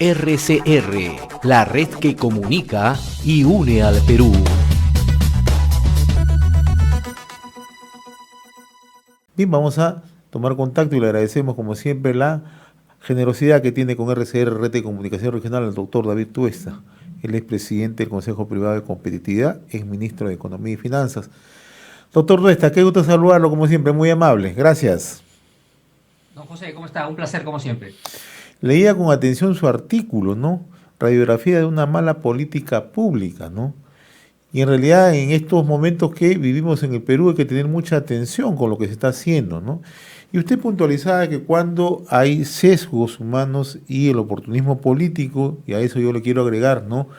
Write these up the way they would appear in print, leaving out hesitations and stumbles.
RCR, la red que comunica y une al Perú. Bien, vamos a tomar contacto y le agradecemos como siempre la generosidad que tiene con RCR, Red de Comunicación Regional, al doctor David Tuesta. Él es presidente del Consejo Privado de Competitividad, es ministro de Economía y Finanzas. Doctor Tuesta, qué gusto saludarlo como siempre, muy amable. Gracias. Don José, ¿cómo está? Un placer como siempre. Leía con atención su artículo, ¿no? Radiografía de una mala política pública, ¿no? Y en realidad en estos momentos que vivimos en el Perú hay que tener mucha atención con lo que se está haciendo, ¿no? Y usted puntualizaba que cuando hay sesgos humanos y el oportunismo político, y a eso yo le quiero agregar, ¿no?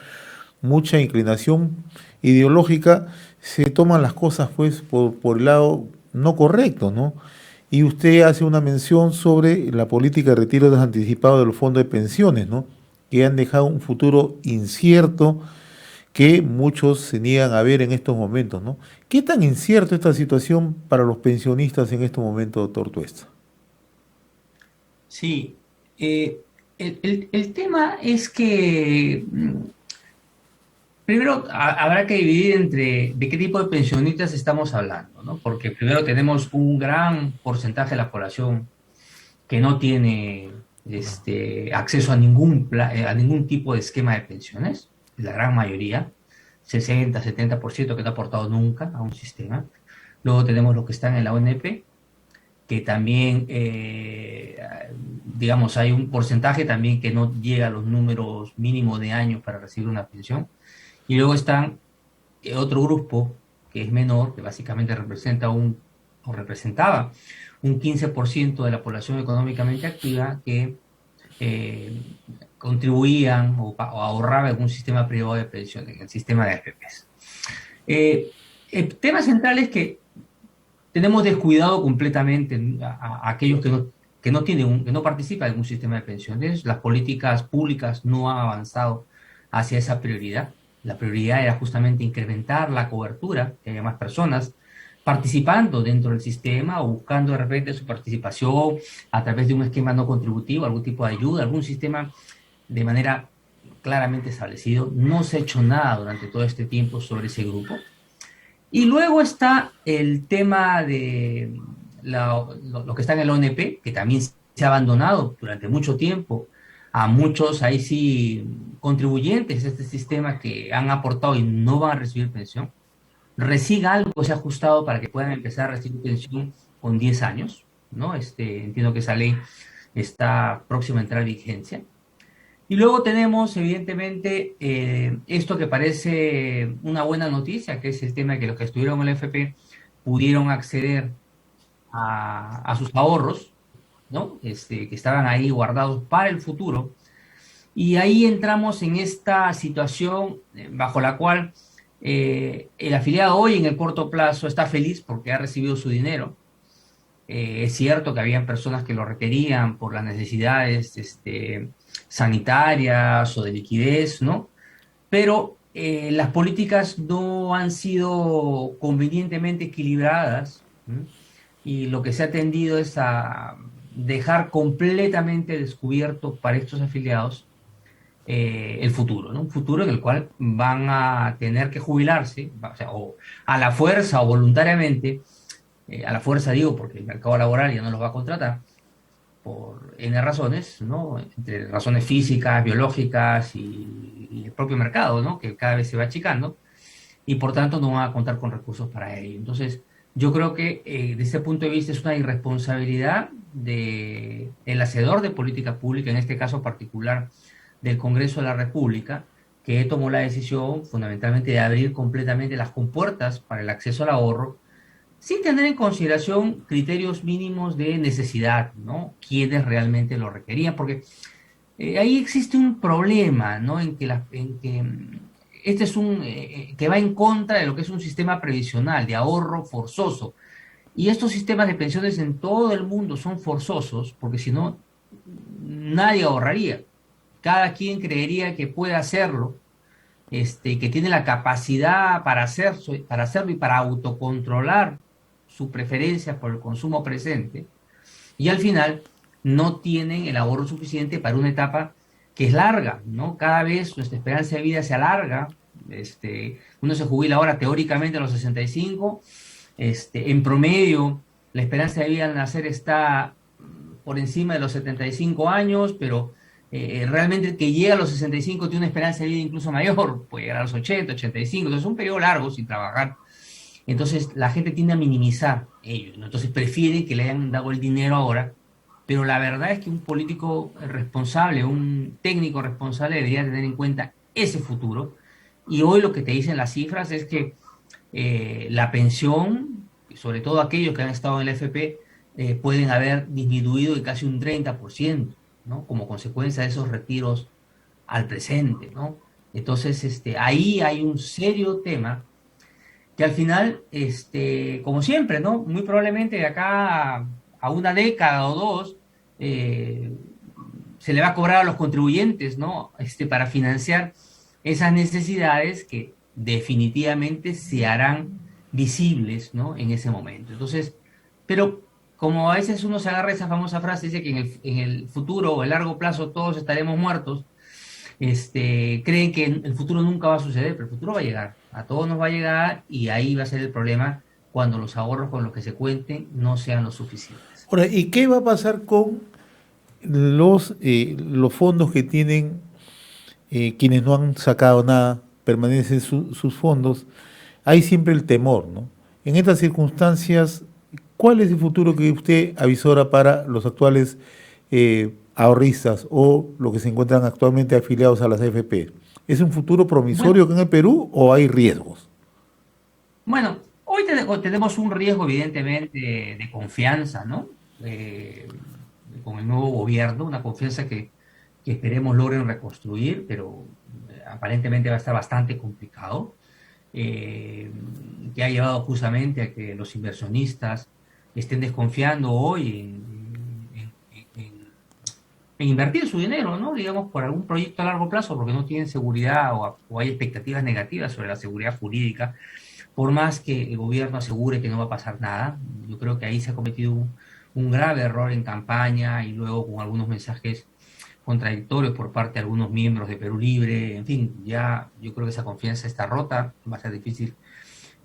Mucha inclinación ideológica, se toman las cosas pues por el lado no correcto, ¿no? Y usted hace una mención sobre la política de retiro anticipado de los fondos de pensiones, ¿no? Que han dejado un futuro incierto que muchos se niegan a ver en estos momentos, ¿no? ¿Qué tan incierto esta situación para los pensionistas en este momento, doctor Tuesta? Sí, el tema es que primero habrá que dividir entre de qué tipo de pensionistas estamos hablando, ¿no? Porque primero tenemos un gran porcentaje de la población que no tiene acceso a a ningún tipo de esquema de pensiones, la gran mayoría, 60, 70% que no ha aportado nunca a un sistema. Luego tenemos los que están en la ONP, que también, digamos, hay un porcentaje también que no llega a los números mínimos de años para recibir una pensión. Y luego están otro grupo que es menor, que básicamente representa o representaba un 15% de la población económicamente activa que eh, contribuían o ahorraban en un sistema privado de pensiones, en el sistema de AFPs. El tema central es que tenemos descuidado completamente a aquellos que no participan en un sistema de pensiones. Las políticas públicas no han avanzado hacia esa prioridad. La prioridad era justamente incrementar la cobertura, que haya más personas participando dentro del sistema o buscando de repente su participación a través de un esquema no contributivo, algún tipo de ayuda, algún sistema de manera claramente establecido. No se ha hecho nada durante todo este tiempo sobre ese grupo. Y luego está el tema de lo que está en el ONP, que también se ha abandonado durante mucho tiempo a muchos, ahí sí, contribuyentes de este sistema que han aportado y no van a recibir pensión. Recién algo se ha ajustado para que puedan empezar a recibir pensión con 10 años, ¿no? Entiendo que esa ley está próxima a entrar en vigencia. Y luego tenemos, evidentemente, esto que parece una buena noticia, que es el tema de que los que estuvieron en el FP pudieron acceder a sus ahorros, ¿no? Que estaban ahí guardados para el futuro. Y ahí entramos en esta situación bajo la cual el afiliado hoy en el corto plazo está feliz porque ha recibido su dinero. Es cierto que habían personas que lo requerían por las necesidades sanitarias o de liquidez, ¿no? Pero las políticas no han sido convenientemente equilibradas, ¿m? Y lo que se ha tendido es a dejar completamente descubierto para estos afiliados el futuro, ¿no? Un futuro en el cual van a tener que jubilarse, o sea, o a la fuerza o voluntariamente, a la fuerza digo porque el mercado laboral ya no los va a contratar, por N razones, ¿no? Entre razones físicas, biológicas y el propio mercado, ¿no? Que cada vez se va achicando y por tanto no van a contar con recursos para ello. Entonces, yo creo que desde ese punto de vista es una irresponsabilidad del hacedor de política pública, en este caso particular del Congreso de la República, que tomó la decisión fundamentalmente de abrir completamente las compuertas para el acceso al ahorro sin tener en consideración criterios mínimos de necesidad, ¿no? Quienes realmente lo requerían, porque ahí existe un problema, ¿no? En que este es que va en contra de lo que es un sistema previsional de ahorro forzoso. Y estos sistemas de pensiones en todo el mundo son forzosos, porque si no, nadie ahorraría. Cada quien creería que puede hacerlo, que tiene la capacidad para hacerlo y para autocontrolar su preferencia por el consumo presente, y al final no tienen el ahorro suficiente para una etapa que es larga, ¿no? Cada vez nuestra esperanza de vida se alarga. Uno se jubila ahora teóricamente a los 65. En promedio, la esperanza de vida al nacer está por encima de los 75 años, pero realmente el que llega a los 65 tiene una esperanza de vida incluso mayor, puede llegar a los 80, 85, entonces es un periodo largo sin trabajar. Entonces la gente tiende a minimizar ello, ¿no? Entonces prefiere que le hayan dado el dinero ahora, pero la verdad es que un político responsable, un técnico responsable debería tener en cuenta ese futuro. Y hoy lo que te dicen las cifras es que la pensión, sobre todo aquellos que han estado en la AFP, pueden haber disminuido de casi un 30%, ¿no? Como consecuencia de esos retiros al presente, ¿no? Entonces, ahí hay un serio tema que al final, como siempre, ¿no? Muy probablemente de acá a una década o dos, eh, se le va a cobrar a los contribuyentes, ¿no? Para financiar esas necesidades que definitivamente se harán visibles, ¿no? En ese momento. Entonces, pero como a veces uno se agarra esa famosa frase, dice que en el futuro o a largo plazo todos estaremos muertos, creen que el futuro nunca va a suceder, pero el futuro va a llegar, a todos nos va a llegar y ahí va a ser el problema cuando los ahorros con los que se cuenten no sean los suficientes. Ahora, ¿y qué va a pasar con los fondos que tienen quienes no han sacado nada, permanecen sus fondos? Hay siempre el temor, ¿no? En estas circunstancias, ¿cuál es el futuro que usted avisora para los actuales ahorristas o los que se encuentran actualmente afiliados a las AFP? ¿Es un futuro Bueno, promisorio que en el Perú o hay riesgos? bueno, hoy tenemos un riesgo evidentemente de confianza, ¿no? Con el nuevo gobierno, una confianza que esperemos logren reconstruir, pero aparentemente va a estar bastante complicado, que ha llevado justamente a que los inversionistas estén desconfiando hoy en invertir su dinero, ¿no? Digamos, por algún proyecto a largo plazo, porque no tienen seguridad o hay expectativas negativas sobre la seguridad jurídica, por más que el gobierno asegure que no va a pasar nada. Yo creo que ahí se ha cometido un grave error en campaña y luego con algunos mensajes contradictorios por parte de algunos miembros de Perú Libre. En fin, ya yo creo que esa confianza está rota, va a ser difícil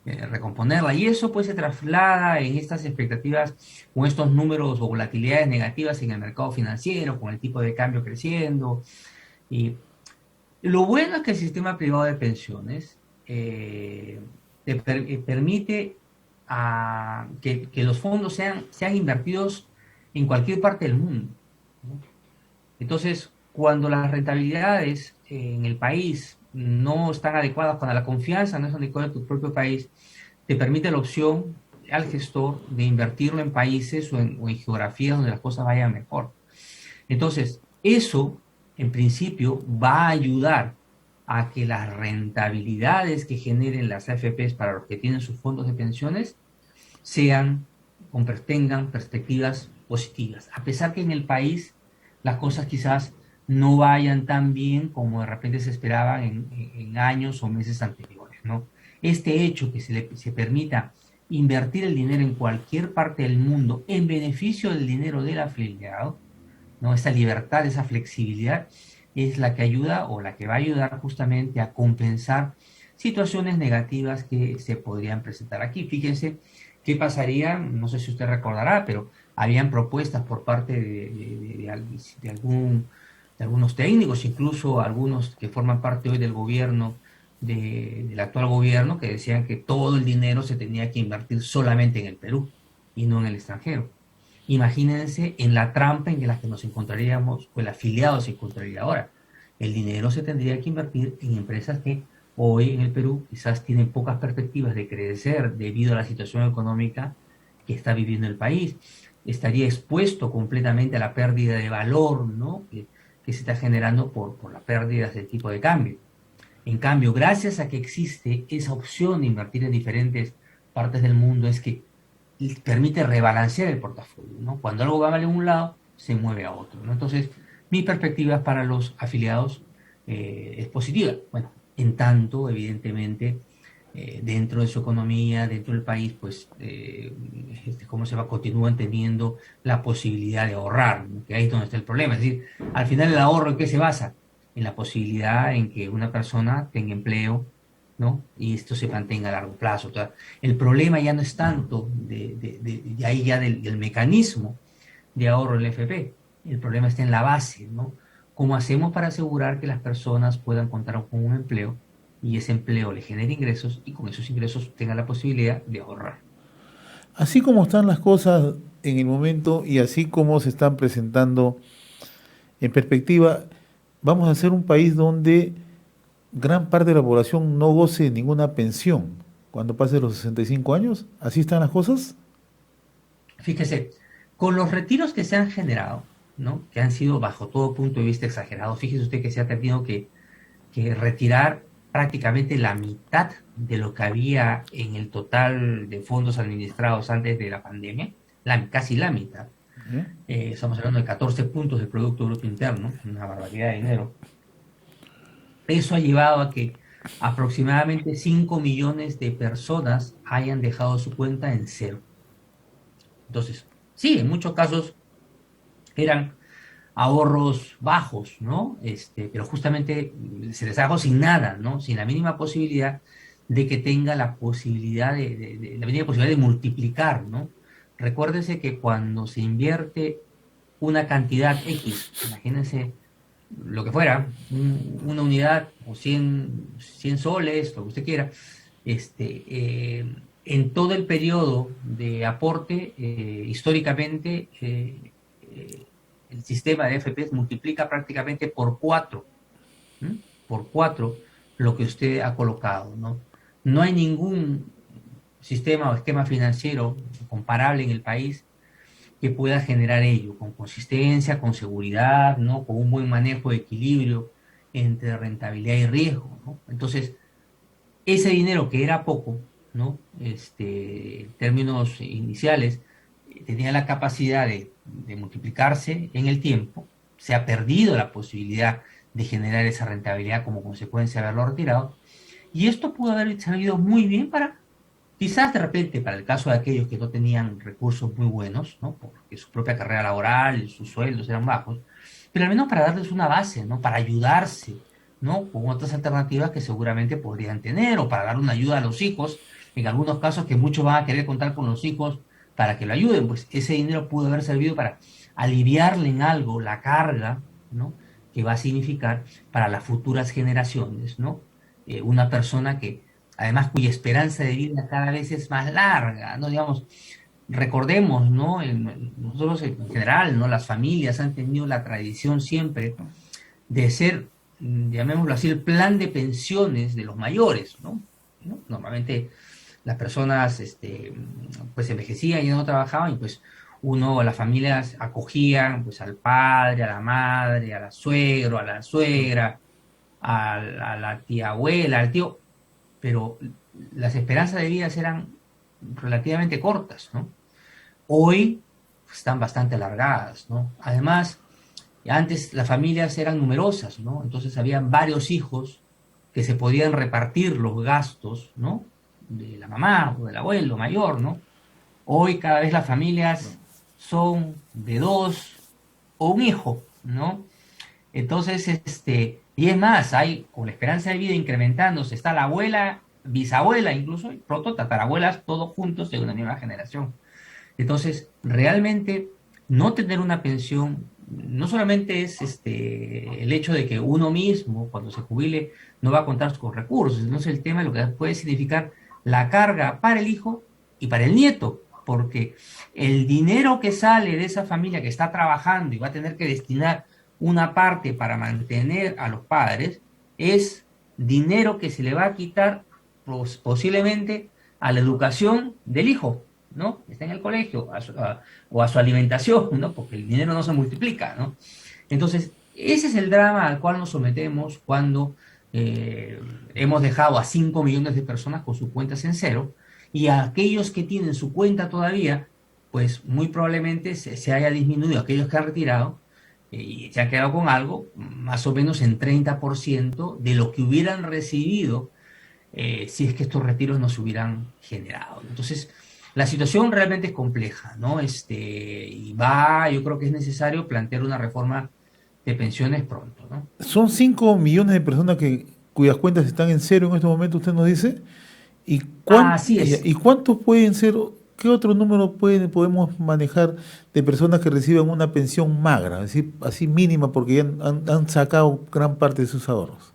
recomponerla. Y eso pues se traslada en estas expectativas o estos números o volatilidades negativas en el mercado financiero, con el tipo de cambio creciendo. Y lo bueno es que el sistema privado de pensiones permite que los fondos sean invertidos en cualquier parte del mundo, ¿no? Entonces, cuando las rentabilidades en el país no están adecuadas, cuando la confianza no es adecuada en tu propio país, te permite la opción al gestor de invertirlo en países o en geografías donde las cosas vayan mejor. Entonces, eso, en principio, va a ayudar a que las rentabilidades que generen las AFPs para los que tienen sus fondos de pensiones sean, tengan perspectivas positivas, a pesar que en el país las cosas quizás no vayan tan bien como de repente se esperaban en años o meses anteriores, ¿no? Este hecho que se permita invertir el dinero en cualquier parte del mundo en beneficio del dinero del afiliado, ¿no? Esa libertad, esa flexibilidad es la que ayuda o la que va a ayudar justamente a compensar situaciones negativas que se podrían presentar aquí. Fíjense qué pasaría, no sé si usted recordará, pero habían propuestas por parte de algunos técnicos, incluso algunos que forman parte hoy del gobierno, del actual gobierno, que decían que todo el dinero se tenía que invertir solamente en el Perú y no en el extranjero. Imagínense en la trampa en la que nos encontraríamos, o el afiliado se encontraría ahora. El dinero se tendría que invertir en empresas que hoy en el Perú quizás tienen pocas perspectivas de crecer debido a la situación económica que está viviendo el país. Estaría expuesto completamente a la pérdida de valor, ¿no? que se está generando por las pérdidas del tipo de cambio. En cambio, gracias a que existe esa opción de invertir en diferentes partes del mundo, es que permite rebalancear el portafolio, ¿no? Cuando algo va mal en un lado, se mueve a otro, ¿no? Entonces, mi perspectiva para los afiliados es positiva. Bueno, en tanto, evidentemente, dentro de su economía, dentro del país, pues, cómo se va, continúan teniendo la posibilidad de ahorrar, ¿no? Que ahí es donde está el problema. Es decir, al final el ahorro, ¿en qué se basa? en la posibilidad en que una persona tenga empleo, ¿no? Y esto se mantenga a largo plazo. O sea, el problema ya no es tanto de ahí ya del mecanismo de ahorro del FP. El problema está en la base, ¿no? ¿Cómo hacemos para asegurar que las personas puedan contar con un empleo y ese empleo le genere ingresos y con esos ingresos tenga la posibilidad de ahorrar? Así como están las cosas en el momento y así como se están presentando en perspectiva, vamos a ser un país donde gran parte de la población no goce de ninguna pensión cuando pase los 65 años. ¿Así están las cosas? Fíjese, con los retiros que se han generado, ¿no? Que han sido bajo todo punto de vista exagerados, fíjese usted que se ha tenido que retirar prácticamente la mitad de lo que había en el total de fondos administrados antes de la pandemia, casi la mitad. ¿Eh? Estamos hablando de 14 puntos del Producto Bruto Interno, una barbaridad de dinero. Eso ha llevado a que aproximadamente 5 millones de personas hayan dejado su cuenta en cero. Entonces, sí, en muchos casos eran ahorros bajos, ¿no? Pero justamente se les dejó sin nada, ¿no? Sin la mínima posibilidad de que tenga la posibilidad la mínima posibilidad de multiplicar, ¿no? Recuérdese que cuando se invierte una cantidad X, imagínense lo que fuera, una unidad o 100 soles, lo que usted quiera, en todo el periodo de aporte, históricamente, el sistema de FP multiplica prácticamente por 4, ¿m? Por 4 lo que usted ha colocado, ¿no? No hay ningún sistema o esquema financiero comparable en el país que pueda generar ello, con consistencia, con seguridad, ¿no? Con un buen manejo de equilibrio entre rentabilidad y riesgo, ¿no? Entonces, ese dinero que era poco, ¿no? En términos iniciales, tenía la capacidad de multiplicarse en el tiempo, se ha perdido la posibilidad de generar esa rentabilidad como consecuencia de haberlo retirado, y esto pudo haber servido muy bien para, quizás de repente, para el caso de aquellos que no tenían recursos muy buenos, ¿no? Porque su propia carrera laboral, sus sueldos eran bajos, pero al menos para darles una base, ¿no? Para ayudarse, ¿no? Con otras alternativas que seguramente podrían tener, o para dar una ayuda a los hijos, en algunos casos que muchos van a querer contar con los hijos para que lo ayuden, pues ese dinero pudo haber servido para aliviarle en algo la carga, ¿no? Que va a significar para las futuras generaciones, ¿no? Una persona que, además, cuya esperanza de vida cada vez es más larga, ¿no? Digamos, recordemos, ¿no? Nosotros en general, ¿no? Las familias han tenido la tradición siempre de ser, llamémoslo así, el plan de pensiones de los mayores, ¿no? ¿No? Normalmente las personas pues envejecían y no trabajaban y pues las familias acogían pues al padre, a la madre, al suegro, a la suegra, a la tía abuela, al tío, pero las esperanzas de vida eran relativamente cortas, ¿no? Hoy están bastante alargadas, ¿no? Además, antes las familias eran numerosas, ¿no? Entonces habían varios hijos que se podían repartir los gastos, ¿no? De la mamá o del abuelo mayor, ¿no? Hoy cada vez las familias son de dos o un hijo, ¿no? Entonces, y es más, hay con la esperanza de vida incrementándose, está la abuela, bisabuela incluso, y pronto tatarabuelas, todos juntos de una misma generación. Entonces, realmente no tener una pensión no solamente es el hecho de que uno mismo, cuando se jubile, no va a contar con recursos, sino es el tema de lo que puede significar la carga para el hijo y para el nieto, porque el dinero que sale de esa familia que está trabajando y va a tener que destinar una parte para mantener a los padres, es dinero que se le va a quitar pues, posiblemente a la educación del hijo, ¿no? Está en el colegio, o a su alimentación, ¿no? Porque el dinero no se multiplica, ¿no? Entonces, ese es el drama al cual nos sometemos cuando hemos dejado a 5 millones de personas con sus cuentas en cero, y a aquellos que tienen su cuenta todavía, pues muy probablemente se haya disminuido, aquellos que han retirado, y se han quedado con algo, más o menos en 30% de lo que hubieran recibido si es que estos retiros no se hubieran generado. Entonces, la situación realmente es compleja, ¿no? Yo creo que es necesario plantear una reforma de pensiones pronto, ¿no? Son 5 millones de personas cuyas cuentas están en cero en este momento, usted nos dice. Así es. ¿Y cuántos pueden ser, qué otro número podemos manejar de personas que reciban una pensión magra, es decir, así mínima, porque ya han sacado gran parte de sus ahorros?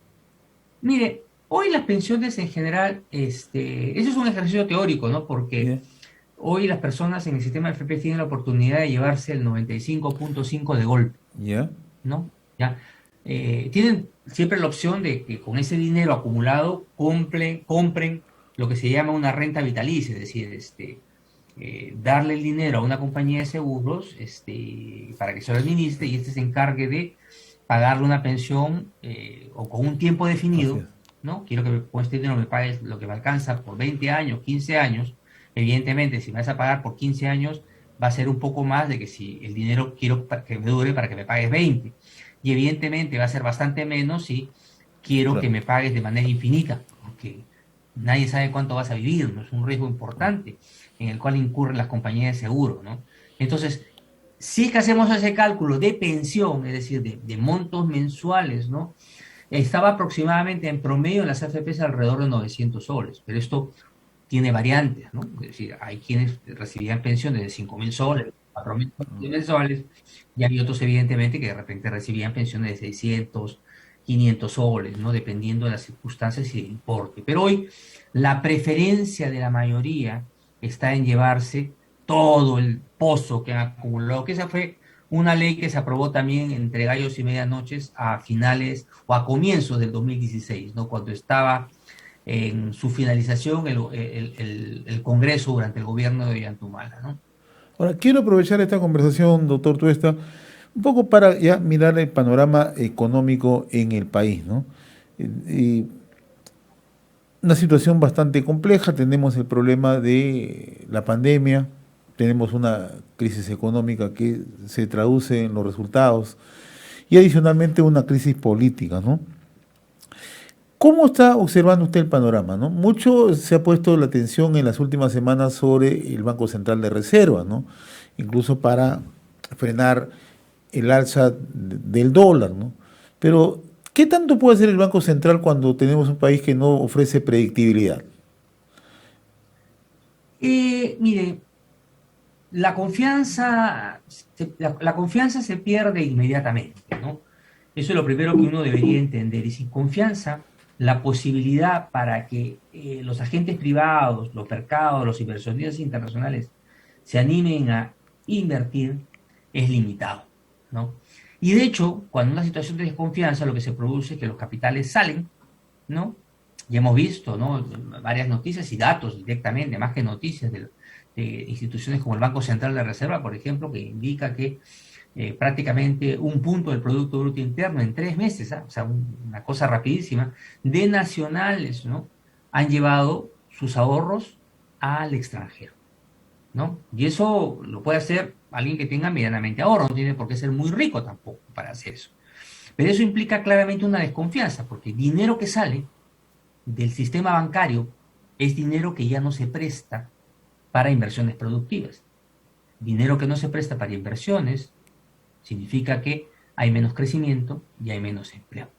Mire, hoy las pensiones en general, eso es un ejercicio teórico, ¿no? Porque ¿Ya? hoy las personas en el sistema de FP tienen la oportunidad de llevarse el 95.5 de golpe, ¿Ya? ¿no? ¿Ya? Tienen siempre la opción de que con ese dinero acumulado compren lo que se llama una renta vitalicia, es decir, darle el dinero a una compañía de seguros para que se lo administre y se encargue de pagarle una pensión o con un tiempo Así definido, es. ¿no? Quiero que con este dinero me pagues lo que me alcanza por 20 años, 15 años. Evidentemente, si me vas a pagar por 15 años, va a ser un poco más de que si el dinero quiero que me dure para que me pagues 20. Y evidentemente va a ser bastante menos si quiero que Claro. me pagues de manera infinita, porque nadie sabe cuánto vas a vivir, ¿no? Es un riesgo importante en el cual incurren las compañías de seguro, ¿no? Entonces, si es que hacemos ese cálculo de pensión, es decir, de montos mensuales, ¿no? Estaba aproximadamente en promedio en las AFPs alrededor de 900 soles, pero esto tiene variantes, ¿no? Es decir, hay quienes recibían pensiones de 5.000 soles, 4.000 soles, y hay otros, evidentemente, que de repente recibían pensiones de 600, 500 soles, ¿no? Dependiendo de las circunstancias y del importe. Pero hoy la preferencia de la mayoría está en llevarse todo el pozo que han acumulado, que esa fue una ley que se aprobó también entre gallos y medianoches a finales o a comienzos del 2016, ¿no? Cuando estaba en su finalización el Congreso durante el gobierno de Ollantumala, ¿no? Ahora, quiero aprovechar esta conversación, doctor Tuesta, un poco para ya mirar el panorama económico en el país, ¿no? Y una situación bastante compleja, tenemos el problema de la pandemia, tenemos una crisis económica que se traduce en los resultados y adicionalmente una crisis política, ¿no? ¿Cómo está observando usted el panorama, no? Mucho se ha puesto la atención en las últimas semanas sobre el Banco Central de Reserva, ¿no? Incluso para frenar el alza del dólar, ¿no? Pero, ¿qué tanto puede hacer el Banco Central cuando tenemos un país que no ofrece predictibilidad? Mire, la confianza se pierde inmediatamente, ¿no? Eso es lo primero que uno debería entender. Y sin confianza, la posibilidad para que los agentes privados, los mercados, los inversionistas internacionales se animen a invertir es limitado, ¿no? Y de hecho, cuando una situación de desconfianza, lo que se produce es que los capitales salen, ¿no? Ya hemos visto, ¿no? Varias noticias y datos directamente, más que noticias de instituciones como el Banco Central de Reserva, por ejemplo, que indica que prácticamente un punto del Producto Bruto Interno en 3 meses, ¿ah? O sea, una cosa rapidísima, de nacionales, ¿no? Han llevado sus ahorros al extranjero, ¿no? Y eso lo puede hacer alguien que tenga medianamente ahorro, no tiene por qué ser muy rico tampoco para hacer eso. Pero eso implica claramente una desconfianza, porque dinero que sale del sistema bancario es dinero que ya no se presta para inversiones productivas. Dinero que no se presta para inversiones significa que hay menos crecimiento y hay menos empleo.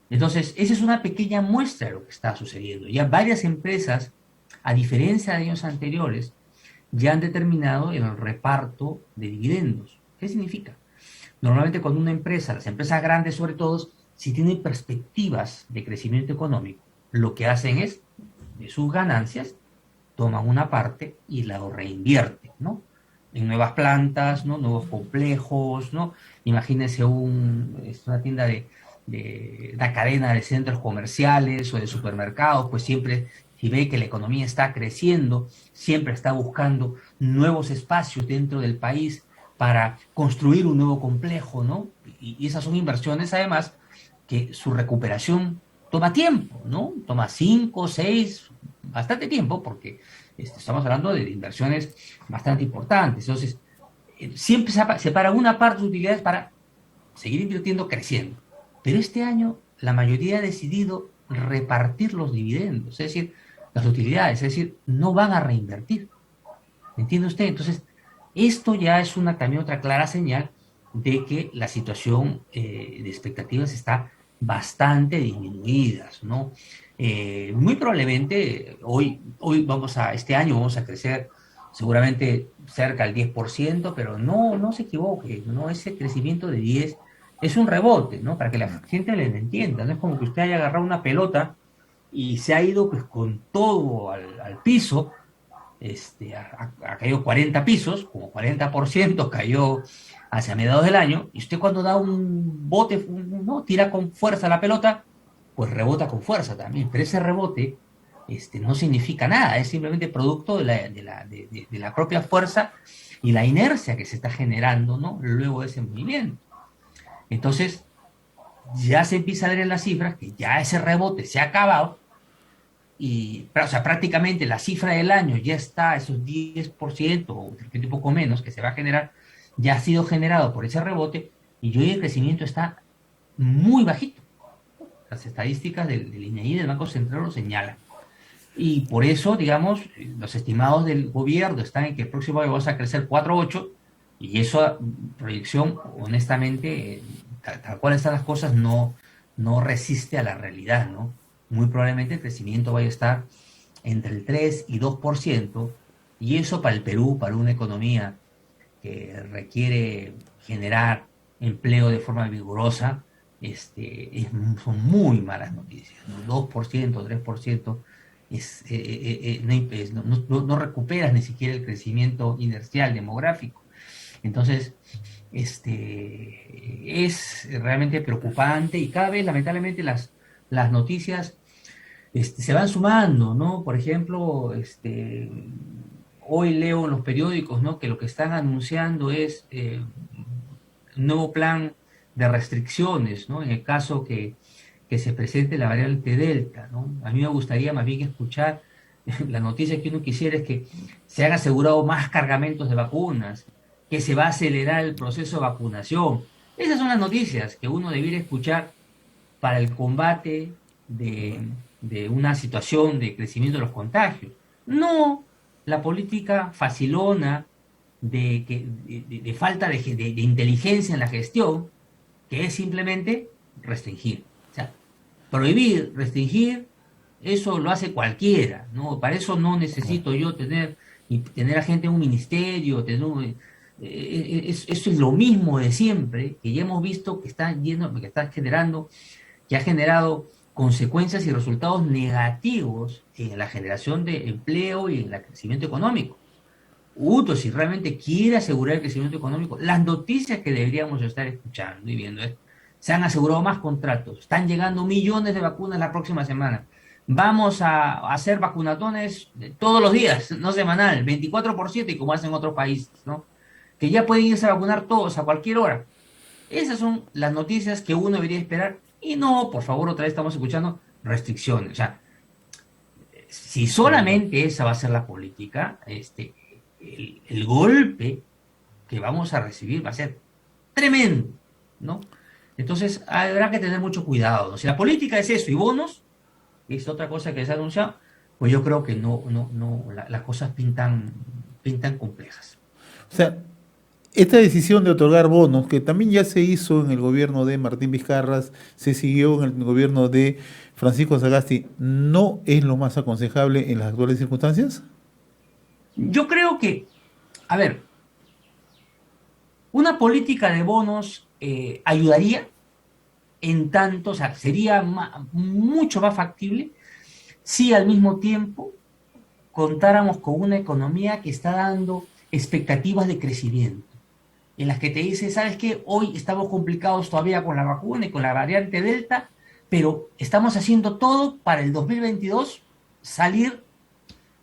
Entonces, esa es una pequeña muestra de lo que está sucediendo. Ya varias empresas, a diferencia de años anteriores, ya han determinado el reparto de dividendos. ¿Qué significa? Normalmente cuando una empresa, las empresas grandes sobre todo, si tienen perspectivas de crecimiento económico, lo que hacen es, de sus ganancias, toman una parte y la reinvierten, ¿no? En nuevas plantas, ¿no? Nuevos complejos, ¿no? Imagínense una tienda de una cadena de centros comerciales o de supermercados, pues siempre, si ve que la economía está creciendo, siempre está buscando nuevos espacios dentro del país para construir un nuevo complejo, ¿no? Y esas son inversiones, además, que su recuperación toma tiempo, ¿no? Toma 5, 6, bastante tiempo, porque estamos hablando de inversiones bastante importantes. Entonces, siempre se para una parte de utilidades para seguir invirtiendo, creciendo. Pero este año la mayoría ha decidido repartir los dividendos, es decir, las utilidades, es decir, no van a reinvertir. ¿Entiende usted? Entonces, esto ya es también otra clara señal de que la situación de expectativas está bastante disminuida, ¿no? Muy probablemente este año vamos a crecer seguramente cerca del 10%, pero no se equivoque, ¿no? Ese crecimiento de 10 es un rebote, ¿no? Para que la gente le entienda, no es como que usted haya agarrado una pelota y se ha ido pues con todo al piso, ha caído 40 pisos, como 40% cayó hacia mediados del año, y usted cuando da un bote, ¿no? Tira con fuerza la pelota, pues rebota con fuerza también, pero ese rebote no significa nada, es simplemente producto de la propia fuerza y la inercia que se está generando, ¿no? Luego de ese movimiento. Entonces, ya se empieza a ver en las cifras que ya ese rebote se ha acabado o sea, prácticamente la cifra del año ya está, esos 10% o de repente un poco menos que se va a generar, ya ha sido generado por ese rebote y hoy el crecimiento está muy bajito. Las estadísticas del INEGI del Banco Central lo señalan. Y por eso, digamos, los estimados del gobierno están en que el próximo año vamos a crecer 4,8 y eso, proyección, honestamente, tal cual están las cosas, no resiste a la realidad, ¿no? Muy probablemente el crecimiento vaya a estar entre el 3 y 2%, y eso para el Perú, para una economía que requiere generar empleo de forma vigorosa, son muy malas noticias, ¿no? 2%, 3% no recuperas ni siquiera el crecimiento inercial demográfico. Entonces, es realmente preocupante y cada vez, lamentablemente, las noticias se van sumando, ¿no? Por ejemplo, hoy leo en los periódicos, ¿no? Que lo que están anunciando es un nuevo plan de restricciones, ¿no? En el caso que se presente la variante Delta, ¿no? A mí me gustaría más bien escuchar la noticia que uno quisiera es que se han asegurado más cargamentos de vacunas, que se va a acelerar el proceso de vacunación. Esas son las noticias que uno debiera escuchar para el combate de una situación de crecimiento de los contagios. No la política facilona de falta de inteligencia en la gestión, que es simplemente restringir. O sea, prohibir, restringir, eso lo hace cualquiera, ¿no? Para eso no necesito yo tener a gente en un ministerio, eso es lo mismo de siempre, que ya hemos visto que que ha generado consecuencias y resultados negativos en la generación de empleo y en el crecimiento económico. Si realmente quiere asegurar el crecimiento económico, las noticias que deberíamos estar escuchando y viendo es, se han asegurado más contratos, están llegando millones de vacunas la próxima semana, vamos a hacer vacunatones todos los días, no semanal, 24/7 y como hacen otros países, ¿no? Que ya pueden irse a vacunar todos a cualquier hora. Esas son las noticias que uno debería esperar y no, por favor, otra vez estamos escuchando restricciones. O sea, si solamente esa va a ser la política, el golpe que vamos a recibir va a ser tremendo, ¿no? Entonces habrá que tener mucho cuidado, ¿no? Si la política es eso y bonos, es otra cosa que se ha anunciado, pues yo creo que las cosas pintan complejas. O sea, esta decisión de otorgar bonos, que también ya se hizo en el gobierno de Martín Vizcarras, se siguió en el gobierno de Francisco Sagasti, ¿no es lo más aconsejable en las actuales circunstancias? Yo creo que, a ver, una política de bonos ayudaría en tanto, o sea, sería mucho más factible si al mismo tiempo contáramos con una economía que está dando expectativas de crecimiento, en las que te dice, ¿sabes qué? Hoy estamos complicados todavía con la vacuna y con la variante Delta, pero estamos haciendo todo para el 2022 salir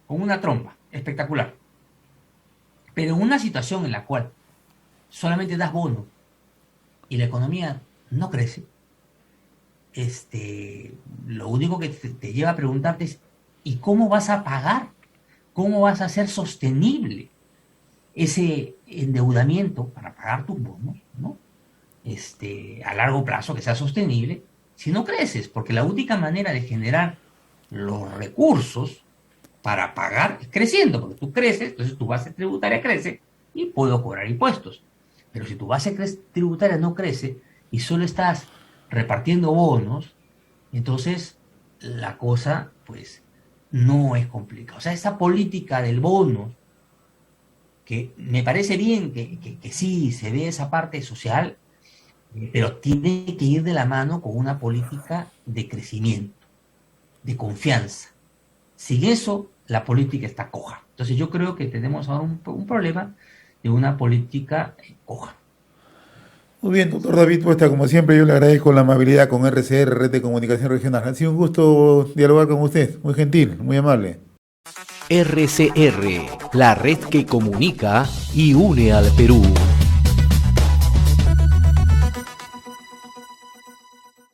con una trompa espectacular. Pero en una situación en la cual solamente das bono y la economía no crece, lo único que te lleva a preguntarte es, ¿y cómo vas a pagar? ¿Cómo vas a hacer sostenible ese endeudamiento para pagar tus bonos, ¿no? A largo plazo, que sea sostenible, si no creces? Porque la única manera de generar los recursos para pagar es creciendo, porque tú creces, entonces tu base tributaria crece y puedo cobrar impuestos. Pero si tu base tributaria no crece y solo estás repartiendo bonos, entonces la cosa pues no es complicada. O sea, esa política del bono, que me parece bien que sí se ve esa parte social, pero tiene que ir de la mano con una política de crecimiento, de confianza. Sin eso, la política está coja. Entonces yo creo que tenemos ahora un problema de una política coja. Muy bien, doctor David Puesta, como siempre, yo le agradezco la amabilidad con RCR, Red de Comunicación Regional. Ha sido un gusto dialogar con usted, muy gentil, muy amable. RCR, la red que comunica y une al Perú.